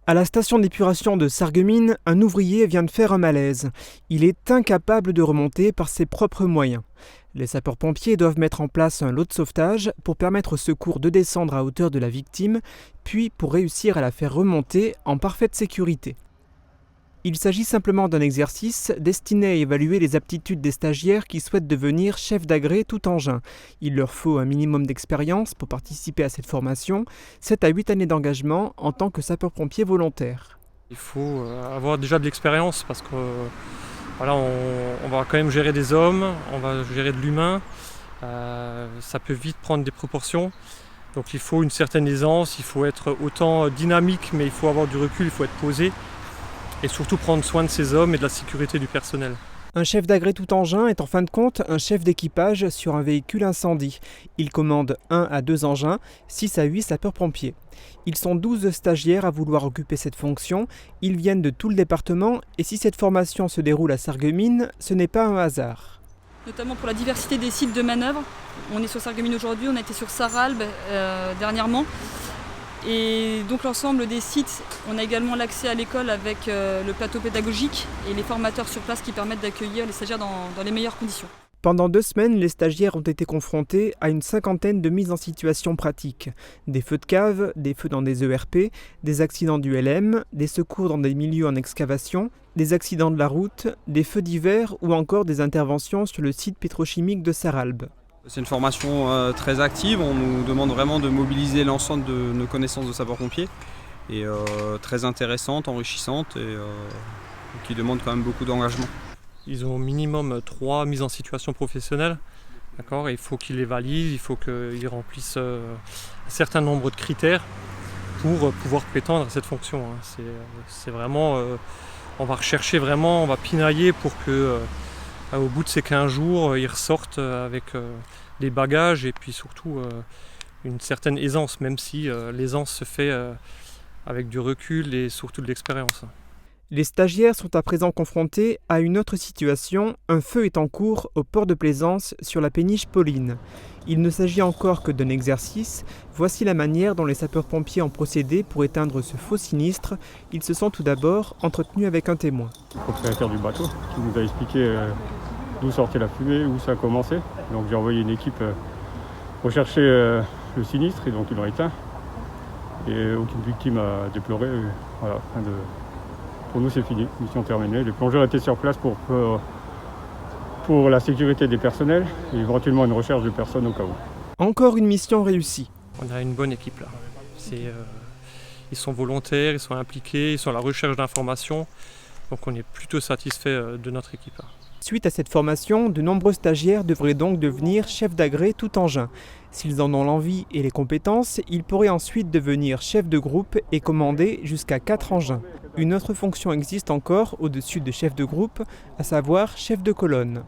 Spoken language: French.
À la station d'épuration de Sarreguemines, un ouvrier vient de faire un malaise. Il est incapable de remonter par ses propres moyens. Les sapeurs-pompiers doivent mettre en place un lot de sauvetage pour permettre au secours de descendre à hauteur de la victime, puis pour réussir à la faire remonter en parfaite sécurité. Il s'agit simplement d'un exercice destiné à évaluer les aptitudes des stagiaires qui souhaitent devenir chefs d'agrès tout engin. Il leur faut un minimum d'expérience pour participer à cette formation, 7 à 8 années d'engagement en tant que sapeur-pompier volontaire. Il faut avoir déjà de l'expérience parce que voilà, on va quand même gérer des hommes, on va gérer de l'humain, ça peut vite prendre des proportions. Donc il faut une certaine aisance, il faut être autant dynamique mais il faut avoir du recul, il faut être posé. Et surtout prendre soin de ces hommes et de la sécurité du personnel. Un chef d'agrès tout engin est en fin de compte un chef d'équipage sur un véhicule incendie. Il commande 1 à 2 engins, 6 à 8 sapeurs-pompiers. Ils sont 12 stagiaires à vouloir occuper cette fonction. Ils viennent de tout le département et si cette formation se déroule à Sarreguemines, ce n'est pas un hasard. Notamment pour la diversité des sites de manœuvre. On est sur Sarreguemines aujourd'hui, on a été sur Sarralbe dernièrement. Et donc l'ensemble des sites, on a également l'accès à l'école avec le plateau pédagogique et les formateurs sur place qui permettent d'accueillir les stagiaires dans les meilleures conditions. Pendant 2 semaines, les stagiaires ont été confrontés à une 50aine de mises en situation pratiques. Des feux de cave, des feux dans des ERP, des accidents du LM, des secours dans des milieux en excavation, des accidents de la route, des feux d'hiver ou encore des interventions sur le site pétrochimique de Sarralbe. C'est une formation très active, on nous demande vraiment de mobiliser l'ensemble de nos connaissances de sapeurs-pompiers et très intéressante, enrichissante et qui demande quand même beaucoup d'engagement. Ils ont au minimum 3 mises en situation professionnelle. D'accord, il faut qu'ils les valident, il faut qu'ils remplissent un certain nombre de critères pour pouvoir prétendre à cette fonction. C'est vraiment, on va rechercher vraiment, on va pinailler pour que au bout de ces 15 jours, ils ressortent avec des bagages et puis surtout une certaine aisance, même si l'aisance se fait avec du recul et surtout de l'expérience. Les stagiaires sont à présent confrontés à une autre situation. Un feu est en cours au port de Plaisance sur la péniche Pauline. Il ne s'agit encore que d'un exercice. Voici la manière dont les sapeurs-pompiers ont procédé pour éteindre ce faux sinistre. Ils se sont tout d'abord entretenus avec un témoin. Le propriétaire du bateau qui nous a expliqué d'où sortait la fumée, où ça a commencé. Donc j'ai envoyé une équipe rechercher le sinistre et donc ils l'ont éteint. Et aucune victime à déplorer. Voilà, pour nous c'est fini, mission terminée. Les plongeurs étaient sur place pour la sécurité des personnels et éventuellement une recherche de personnes au cas où. Encore une mission réussie. On a une bonne équipe là. Ils sont volontaires, ils sont impliqués, ils sont à la recherche d'informations. Donc on est plutôt satisfait de notre équipe là. Suite à cette formation, de nombreux stagiaires devraient donc devenir chefs d'agrès tout engin. S'ils en ont l'envie et les compétences, ils pourraient ensuite devenir chefs de groupe et commander jusqu'à 4 engins. Une autre fonction existe encore au-dessus de chef de groupe, à savoir chef de colonne.